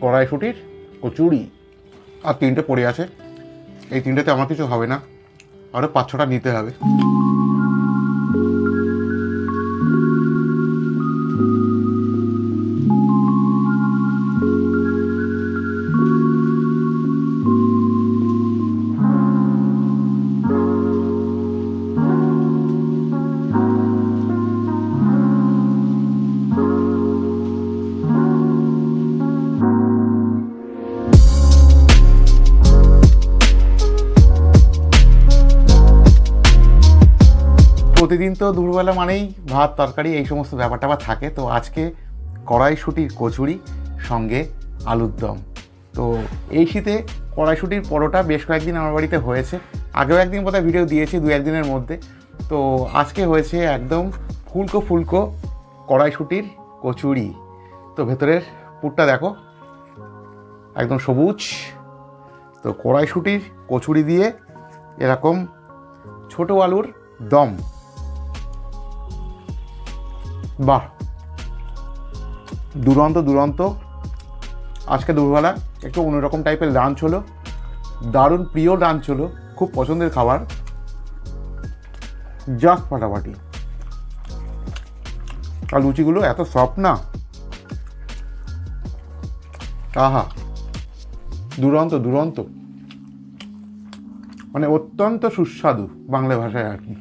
কড়াইশুঁটির কচুরি, আর 3টে পড়ে আছে। এই 3টেতে আমার কিছু হবে না, আরও 5-6টা নিতে হবে। প্রতিদিন তো দুপুরবেলা মানেই ভাত তরকারি এই সমস্ত ব্যাপারটা থাকে, তো আজকে কড়াইশুঁটির কচুরি সঙ্গে আলুর দম। তো এই শীতে কড়াইশুঁটির পরোটা বেশ কয়েকদিন আমার বাড়িতে হয়েছে, আগেও একদিন বোধহয় ভিডিও দিয়েছি 2-1 দিনের মধ্যে। তো আজকে হয়েছে একদম ফুলকো ফুলকো কড়াইশুঁটির কচুরি। তো ভেতরের পুরটা দেখো একদম সবুজ। তো কড়াইশুঁটির কচুরি দিয়ে এরকম ছোটো আলুর দম, বাহ, দুরন্ত দুরন্ত। আজকে দুপুরবেলা একটু অন্যরকম টাইপের লাঞ্চ হলো, দারুণ প্রিয় লাঞ্চ হলো, খুব পছন্দের খাবার, জাস্ট ফাটাফাটি। আর লুচিগুলো এত সফট না, আহা, দুরন্ত দুরন্ত, মানে অত্যন্ত সুস্বাদু বাংলা ভাষায় আর কি।